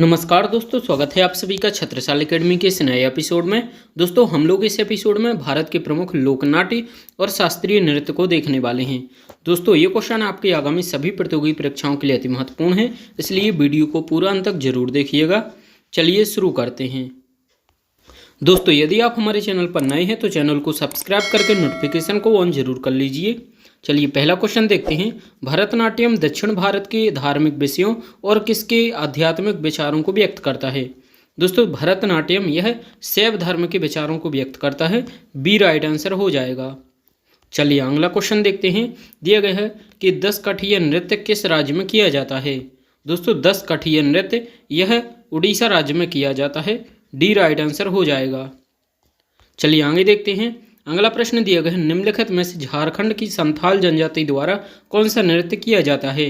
नमस्कार दोस्तों, स्वागत है आप सभी का छत्रसाल एकेडमी के इस नए एपिसोड में। दोस्तों, हम लोग इस एपिसोड में भारत के प्रमुख लोकनाट्य और शास्त्रीय नृत्य को देखने वाले हैं। दोस्तों, ये क्वेश्चन आपकी आगामी सभी प्रतियोगी परीक्षाओं के लिए अति महत्वपूर्ण है, इसलिए वीडियो को पूरा अंत तक जरूर देखिएगा। चलिए शुरू करते हैं। दोस्तों, यदि आप हमारे चैनल पर नए हैं तो चैनल को सब्सक्राइब करके नोटिफिकेशन को ऑन जरूर कर लीजिए। चलिए पहला क्वेश्चन देखते हैं। भरतनाट्यम दक्षिण भारत के धार्मिक विषयों और किसके आध्यात्मिक विचारों को व्यक्त करता है? दोस्तों, भरतनाट्यम यह शैव धर्म के विचारों को व्यक्त करता है। बी राइट आंसर हो जाएगा। चलिए अगला क्वेश्चन देखते हैं। दिया गया है कि 10 कठिया नृत्य किस राज्य में किया जाता है? दोस्तों, 10 कठिया नृत्य यह उड़ीसा राज्य में किया जाता है। डी राइट आंसर हो जाएगा। चलिए आगे देखते हैं। अगला प्रश्न दिया गया है, निम्नलिखित में से झारखंड की संथाल जनजाति द्वारा कौन सा नृत्य किया जाता है?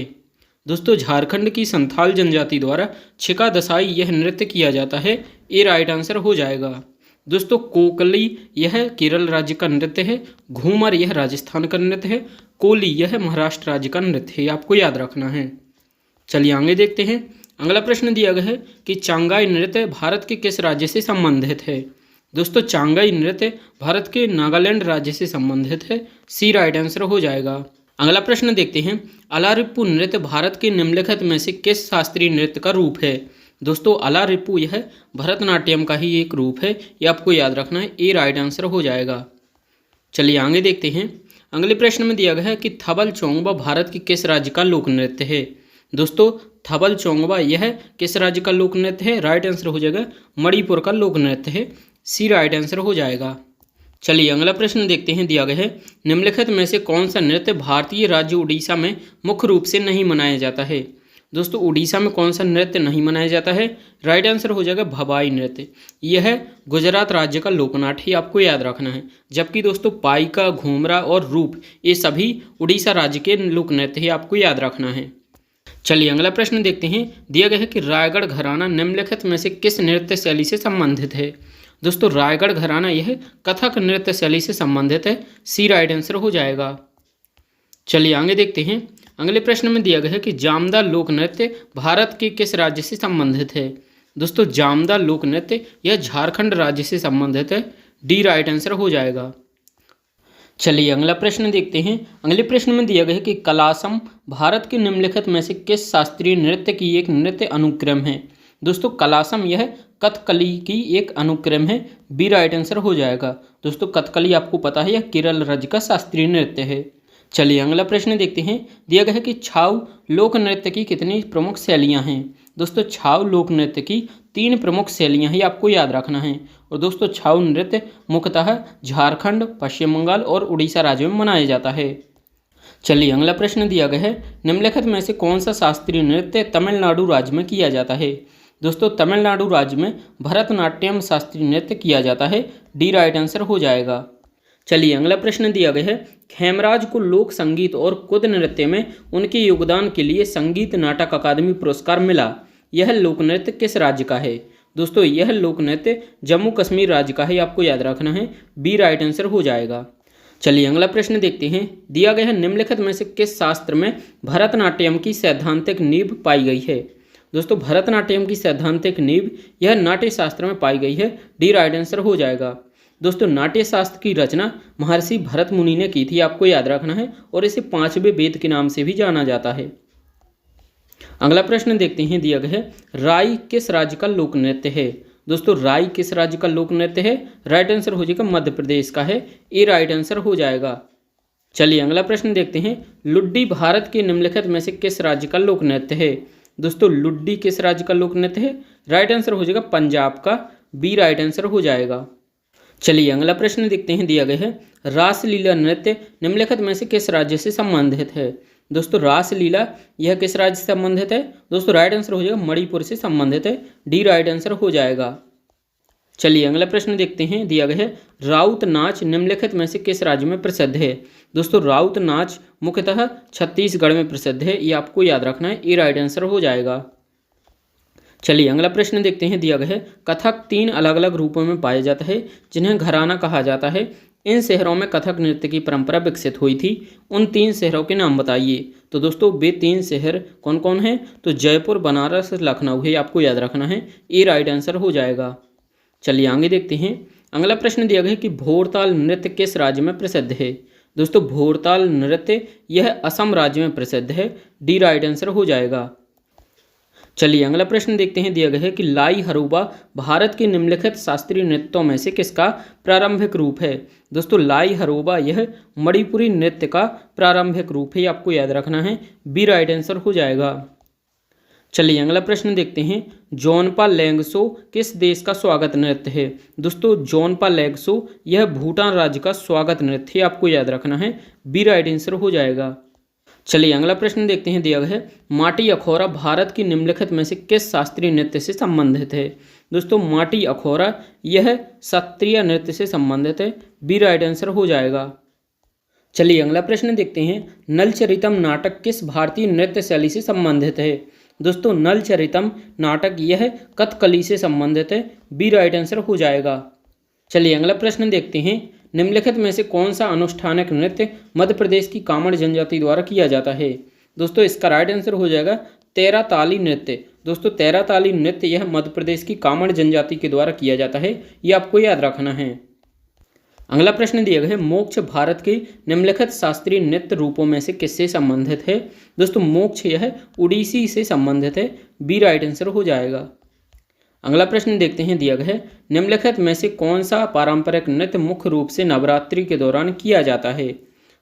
दोस्तों, झारखंड की संथाल जनजाति द्वारा छिका दसाई यह नृत्य किया जाता है। ए राइट आंसर हो जाएगा। दोस्तों, कोकली यह केरल राज्य का नृत्य है। घूमर यह राजस्थान का नृत्य है। कोली यह महाराष्ट्र राज्य का नृत्य है, आपको याद रखना है। चलिए आगे देखते हैं। अगला प्रश्न दिया गया है कि चांगाई नृत्य भारत के किस राज्य से संबंधित है? दोस्तों, चांगाई नृत्य भारत के नागालैंड राज्य से संबंधित है। सी राइट आंसर हो जाएगा। अगला प्रश्न देखते हैं। अलारिप्पू नृत्य भारत के निम्नलिखित में से किस शास्त्रीय नृत्य का रूप है? दोस्तों, अलारिप्पू यह भरतनाट्यम का ही एक रूप है, ये आपको याद रखना है। ए राइट आंसर हो जाएगा। चलिए आगे देखते हैं। अगले प्रश्न में दिया गया है कि थबल चोंगबा भारत के किस राज्य का लोक नृत्य है? दोस्तों, थबल चोंगबा यह किस राज्य का लोक नृत्य है? राइट आंसर हो जाएगा मणिपुर का लोक नृत्य है। सी राइट आंसर हो जाएगा। चलिए अगला प्रश्न देखते हैं। दिया गया है निम्नलिखित में से कौन सा नृत्य भारतीय राज्य उड़ीसा में मुख्य रूप से नहीं मनाया जाता है? दोस्तों, उड़ीसा में कौन सा नृत्य नहीं मनाया जाता है? राइट आंसर हो जाएगा भवाई नृत्य। यह गुजरात राज्य का लोकनाट्य ही आपको याद रखना है। जबकि दोस्तों, पाइका, घूमरा और रूप ये सभी उड़ीसा राज्य के लोक नृत्य ही आपको याद रखना है। चलिए अगला प्रश्न देखते हैं। दिया गया है कि रायगढ़ घराना निम्नलिखित में से किस नृत्य शैली से संबंधित है? दोस्तों, रायगढ़ घराना यह कथक नृत्य शैली से संबंधित है। सी राइट आंसर हो जाएगा। चलिए आगे देखते हैं। अगले प्रश्न में दिया गया है कि जामदा लोक नृत्य भारत के किस राज्य से संबंधित है? दोस्तों, जामदा लोक नृत्य यह झारखंड राज्य से संबंधित है। डी राइट आंसर हो जाएगा। चलिए अगला प्रश्न देखते हैं। अगले प्रश्न में दिया गया है कि कलासम भारत के निम्नलिखित में से किस शास्त्रीय नृत्य की एक नृत्य अनुक्रम है? दोस्तों, कलासम यह कथकली की एक अनुक्रम है। बी राइट आंसर हो जाएगा। दोस्तों, कथकली आपको पता है यह केरल राज्य का शास्त्रीय नृत्य है। चलिए अगला प्रश्न देखते हैं। दिया गया है कि छाऊ लोक नृत्य की कितनी प्रमुख शैलियाँ हैं? दोस्तों, छाऊ लोक नृत्य की 3 प्रमुख शैलियाँ ही आपको याद रखना है। और दोस्तों, छाऊ नृत्य मुख्यतः झारखंड, पश्चिम बंगाल और उड़ीसा राज्यों में मनाया जाता है। चलिए अगला प्रश्न दिया गया है। निम्नलिखित में से कौन सा शास्त्रीय नृत्य तमिलनाडु राज्य में किया जाता है? दोस्तों, तमिलनाडु राज्य में भरतनाट्यम शास्त्रीय नृत्य किया जाता है। डी राइट आंसर हो जाएगा। चलिए अगला प्रश्न दिया गया है। खेमराज को लोक संगीत और कुद नृत्य में उनके योगदान के लिए संगीत नाटक अकादमी पुरस्कार मिला। यह लोक नृत्य किस राज्य का है? दोस्तों, यह लोक नृत्य जम्मू कश्मीर राज्य का है, आपको याद रखना है। बी राइट आंसर हो जाएगा। चलिए अगला प्रश्न देखते हैं। दिया गया है निम्नलिखित में से किस शास्त्र में भरतनाट्यम की सैद्धांतिक नींव पाई गई है? दोस्तों, भरतनाट्यम की सैद्धांतिक नींव यह नाट्य शास्त्र में पाई गई है। डी राइट आंसर हो जाएगा। दोस्तों, नाट्य शास्त्र की रचना महर्षि भरत मुनि ने की थी, आपको याद रखना है। और इसे 5वें वेद के नाम से भी जाना जाता है। अगला प्रश्न देखते हैं। दिया गया है राई किस राज्य का लोक नृत्य है? दोस्तों, राई किस राज्य का लोक नृत्य है? राइट आंसर हो जाएगा मध्य प्रदेश का है। ए राइट आंसर हो जाएगा। चलिए अगला प्रश्न देखते हैं। लुड्डी भारत के निम्नलिखित में से किस राज्य का लोक नृत्य है? दोस्तों, लुड्डी किस राज्य का लोक नृत्य है? राइट आंसर हो जाएगा पंजाब का। बी राइट आंसर हो जाएगा। चलिए अगला प्रश्न देखते हैं। दिया गया है रासलीला नृत्य निम्नलिखित में से किस राज्य से संबंधित है? दोस्तों, रासलीला यह किस राज्य से संबंधित है? दोस्तों, राइट आंसर हो जाएगा मणिपुर से संबंधित है। डी राइट आंसर हो जाएगा। चलिए अगला प्रश्न देखते हैं। दिया गया है राउत नाच निम्नलिखित में से किस राज्य में प्रसिद्ध है? दोस्तों, राउत नाच मुख्यतः छत्तीसगढ़ में प्रसिद्ध है, ये आपको याद रखना है। ए राइट आंसर हो जाएगा। चलिए अगला प्रश्न देखते हैं। दिया गया है कथक 3 अलग अलग रूपों में पाया जाता है जिन्हें घराना कहा जाता है। इन शहरों में कथक नृत्य की परंपरा विकसित हुई थी। उन 3 शहरों के नाम बताइए। तो दोस्तों वे 3 शहर कौन कौन हैं? तो जयपुर, बनारस, लखनऊ है, आपको याद रखना है। ये राइट आंसर हो जाएगा। चलिए आगे देखते हैं। अगला प्रश्न दिया गया है कि भोरताल नृत्य किस राज्य में प्रसिद्ध है? दोस्तों भोरताल नृत्य यह असम राज्य में प्रसिद्ध है। डी राइट आंसर हो जाएगा। चलिए अगला प्रश्न देखते हैं। दिया गया है कि लाई हरूबा भारत के निम्नलिखित शास्त्रीय नृत्यों में से किसका प्रारंभिक रूप है? दोस्तों लाई हरूबा यह मणिपुरी नृत्य का प्रारंभिक रूप है, आपको याद रखना है। बी राइट आंसर हो जाएगा। चलिए अगला प्रश्न देखते हैं। जोनपा लेंगसो किस देश का स्वागत नृत्य है? दोस्तों जोनपा लेंगसो यह भूटान राज्य का स्वागत नृत्य है, आपको याद रखना है। बी राइट आंसर हो जाएगा। चलिए अगला प्रश्न देखते हैं। दिया गया है माटी अखौरा भारत की निम्नलिखित में से किस शास्त्रीय नृत्य से संबंधित है? दोस्तों माटी अखौरा यह शास्त्रीय नृत्य से संबंधित है। बी राइट आंसर हो जाएगा। चलिए अगला प्रश्न देखते हैं। नलचरितम नाटक किस भारतीय नृत्य शैली से संबंधित है? दोस्तों नलचरितम नाटक यह कथकली से संबंधित है। बी राइट आंसर हो जाएगा। चलिए अगला प्रश्न देखते हैं। निम्नलिखित में से कौन सा अनुष्ठानक नृत्य मध्य प्रदेश की कामड़ जनजाति द्वारा किया जाता है? दोस्तों इसका राइट आंसर हो जाएगा तेरा ताली नृत्य। दोस्तों तेरा ताली नृत्य यह मध्य प्रदेश की कामड़ जनजाति के द्वारा किया जाता है, ये आपको याद रखना है। अगला प्रश्न दिया गया है मोक्ष भारत के निम्नलिखित शास्त्रीय नृत्य रूपों में से किससे संबंधित है? दोस्तों मोक्ष यह उड़ीसी से संबंधित है। बी राइट आंसर हो जाएगा। अगला प्रश्न देखते हैं। दिया गया है निम्नलिखित में से कौन सा पारंपरिक नृत्य मुख्य रूप से नवरात्रि के दौरान किया जाता है?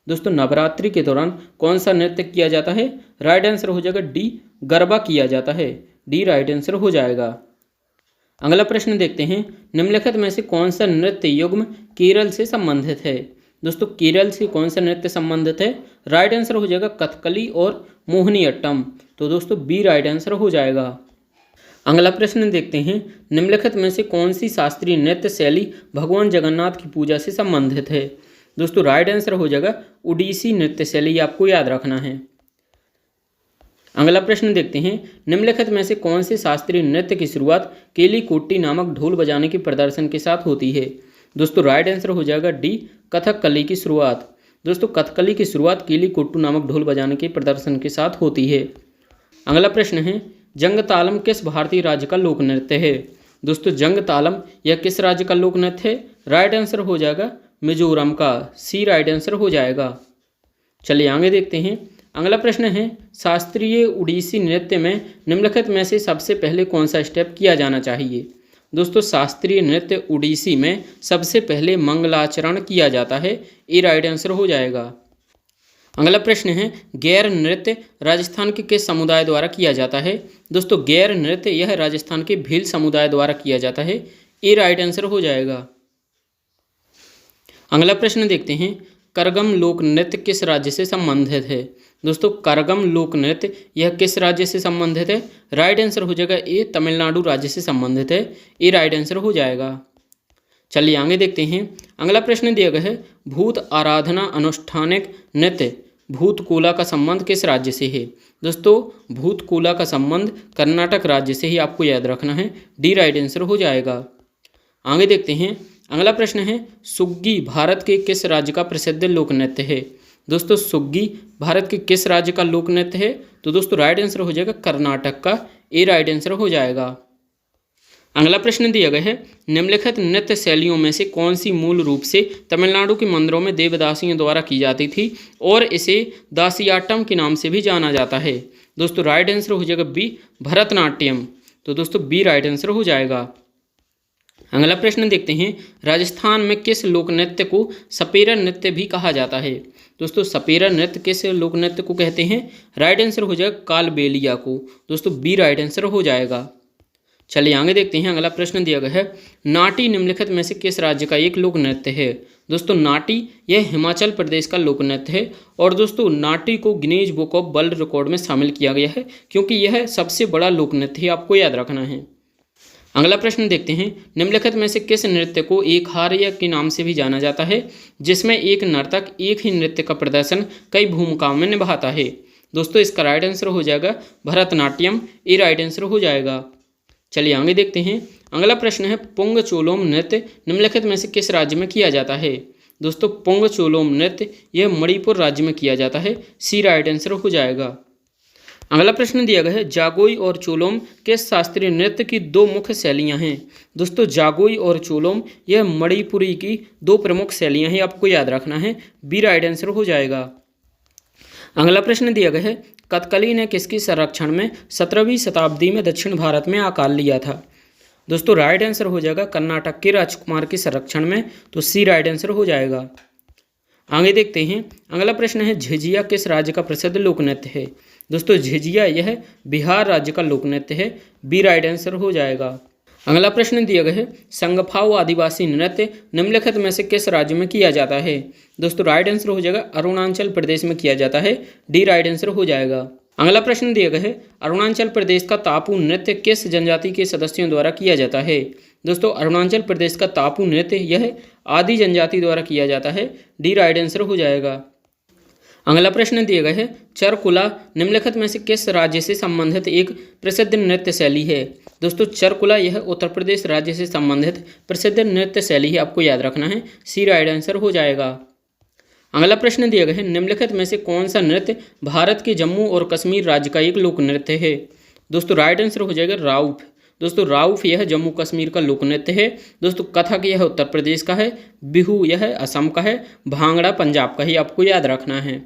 दोस्तों नवरात्रि के दौरान कौन सा नृत्य किया जाता है? राइट आंसर हो जाएगा डी गरबा किया जाता है। डी राइट आंसर हो जाएगा। अगला प्रश्न देखते हैं। निम्नलिखित में से कौन सा नृत्य युग्म केरल से संबंधित है? दोस्तों केरल से कौन सा नृत्य संबंधित है? राइट आंसर हो जाएगा कथकली और मोहिनीअट्टम। तो दोस्तों बी राइट आंसर हो जाएगा। अगला प्रश्न देखते हैं। निम्नलिखित में से कौन सी शास्त्रीय नृत्य शैली भगवान जगन्नाथ की पूजा से संबंधित है? दोस्तों राइट आंसर हो जाएगा उड़ीसी नृत्य शैली, आपको याद रखना है। अगला प्रश्न देखते हैं। निम्नलिखित में से कौन से शास्त्रीय नृत्य की शुरुआत केलीकोट्टी नामक ढोल बजाने के प्रदर्शन के साथ होती है? दोस्तों राइट आंसर हो जाएगा डी कथकली की शुरुआत। दोस्तों कथकली की शुरुआत केलीकोट्टू नामक ढोल बजाने के प्रदर्शन के साथ होती है। अगला प्रश्न है जंग तालम किस भारतीय राज्य का लोक नृत्य है? दोस्तों जंग तालम यह किस राज्य का लोक नृत्य है? राइट आंसर हो जाएगा मिजोरम का। सी राइट आंसर हो जाएगा। चलिए आगे देखते हैं। अगला प्रश्न है शास्त्रीय उड़ीसी नृत्य में निम्नलिखित में से सबसे पहले कौन सा स्टेप किया जाना चाहिए? दोस्तों शास्त्रीय नृत्य उड़ीसी में सबसे पहले मंगलाचरण किया जाता है। ये राइट आंसर हो जाएगा। अगला प्रश्न है गैर नृत्य राजस्थान के किस समुदाय द्वारा किया जाता है? दोस्तों गैर नृत्य यह राजस्थान के भील समुदाय द्वारा किया जाता है। ये राइट आंसर हो जाएगा। अगला प्रश्न देखते हैं। करगम लोक नृत्य किस राज्य से संबंधित है? दोस्तों करगम लोक नृत्य यह किस राज्य से संबंधित है? राइट आंसर हो जाएगा ये तमिलनाडु राज्य से संबंधित है। ये राइट आंसर हो जाएगा। चलिए आगे देखते हैं। अगला प्रश्न दिया गया है भूत आराधना अनुष्ठानिक नृत्य भूतकोला का संबंध किस राज्य से है? दोस्तों भूतकोला का संबंध कर्नाटक राज्य से ही, आपको याद रखना है। डी राइट आंसर हो जाएगा। आगे देखते हैं। अगला प्रश्न है सुग्गी भारत के किस राज्य का प्रसिद्ध लोक नृत्य है? दोस्तों सुग्गी भारत के किस राज्य का लोक नृत्य है? तो दोस्तों राइट आंसर हो जाएगा कर्नाटक का। ए राइट आंसर हो जाएगा। अगला प्रश्न दिया गया है निम्नलिखित नृत्य शैलियों में से कौन सी मूल रूप से तमिलनाडु के मंदिरों में देवदासियों द्वारा की जाती थी और इसे दासियाट्टम के नाम से भी जाना जाता है? दोस्तों राइट आंसर हो जाएगा बी भरतनाट्यम। तो दोस्तों बी राइट आंसर हो जाएगा। अगला प्रश्न देखते हैं। राजस्थान में किस लोक नृत्य को सपेरा नृत्य भी कहा जाता है? दोस्तों सपेरा नृत्य किस लोक नृत्य को कहते हैं? राइट आंसर हो जाएगा कालबेलिया को। दोस्तों बी राइट आंसर हो जाएगा। चलिए आगे देखते हैं। अगला प्रश्न दिया गया है नाटी निम्नलिखित में से किस राज्य का एक लोक नृत्य है? दोस्तों नाटी यह हिमाचल प्रदेश का लोक नृत्य है और दोस्तों नाटी को Guinness book of world record में शामिल किया गया है क्योंकि यह सबसे बड़ा लोक नृत्य है, आपको याद रखना है। अगला प्रश्न देखते हैं। निम्नलिखित में से किस नृत्य को एक हार्य के नाम से भी जाना जाता है जिसमें एक नर्तक एक ही नृत्य का प्रदर्शन कई भूमिकाओं में निभाता है? दोस्तों इसका राइट आंसर हो जाएगा भरतनाट्यम। ये राइट आंसर हो जाएगा। चलिए आगे देखते हैं। अगला प्रश्न है पुंग चोलोम नृत्य निम्नलिखित में से किस राज्य में किया जाता है? दोस्तों पोंगचोलोम नृत्य यह मणिपुर राज्य में किया जाता है। सी राइट आंसर हो जाएगा। अगला प्रश्न दिया गया है जागोई और चोलोम के शास्त्रीय नृत्य की दो मुख्य शैलियां हैं। दोस्तों जागोई और चोलोम यह मणिपुरी की दो प्रमुख शैलियां हैं, आपको याद रखना है। बी राइट आंसर हो जाएगा। अगला प्रश्न दिया गया है कथकली ने किसके संरक्षण में 17वीं शताब्दी में दक्षिण भारत में आकार लिया था। दोस्तों राइट आंसर हो जाएगा कर्नाटक के राजकुमार के संरक्षण में, तो सी राइट आंसर हो जाएगा। आगे देखते हैं अगला प्रश्न है झिझिया किस राज्य का प्रसिद्ध लोक नृत्य है। दोस्तों झिझिया यह बिहार राज्य का लोक नृत्य है। बी राइट आंसर हो जाएगा। अगला प्रश्न दिया गया है संगफाओ आदिवासी नृत्य निम्नलिखित में से किस राज्य में किया जाता है। दोस्तों राइट आंसर हो जाएगा अरुणाचल प्रदेश में किया जाता है। डी राइट आंसर हो जाएगा। अगला प्रश्न दिया गया है अरुणाचल प्रदेश का तापू नृत्य किस जनजाति के सदस्यों द्वारा किया जाता है। दोस्तों अरुणाचल प्रदेश का तापू नृत्य यह आदि जनजाति द्वारा किया जाता है। डी राइट आंसर हो जाएगा। अगला प्रश्न दिया गया है चरकुला निम्नलिखित में से किस राज्य से संबंधित एक प्रसिद्ध नृत्य शैली है। दोस्तों चरकुला यह उत्तर प्रदेश राज्य से संबंधित प्रसिद्ध नृत्य शैली है, आपको याद रखना है। सी राइट आंसर हो जाएगा। अगला प्रश्न दिया गया है निम्नलिखित में से कौन सा नृत्य भारत के जम्मू और कश्मीर राज्य का एक लोक नृत्य है। दोस्तों राइट आंसर हो जाएगा राउफ। दोस्तों राउफ यह जम्मू कश्मीर का लोक नृत्य है। दोस्तों कथक यह उत्तर प्रदेश का है। बिहू यह असम का है। भांगड़ा पंजाब का ही, आपको याद रखना है।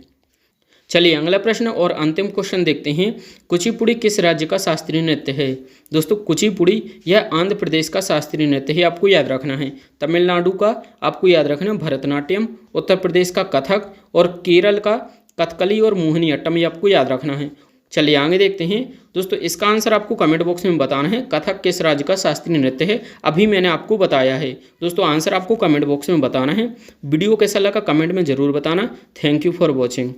चलिए अगला प्रश्न और अंतिम क्वेश्चन देखते हैं कुचिपुड़ी किस राज्य का शास्त्रीय नृत्य है। दोस्तों कुचिपुड़ी यह आंध्र प्रदेश का शास्त्रीय नृत्य है, आपको याद रखना है। तमिलनाडु का आपको याद रखना भरतनाट्यम, उत्तर प्रदेश का कथक और केरल का कथकली और मोहिनीअट्टम, ये आपको याद रखना है। चलिए आगे देखते हैं दोस्तों, इसका आंसर आपको कमेंट बॉक्स में बताना है। कथक किस राज्य का शास्त्रीय नृत्य है, अभी मैंने आपको बताया है। दोस्तों आंसर आपको कमेंट बॉक्स में बताना है। वीडियो कैसा लगा कमेंट में ज़रूर बताना। Thank you for watching.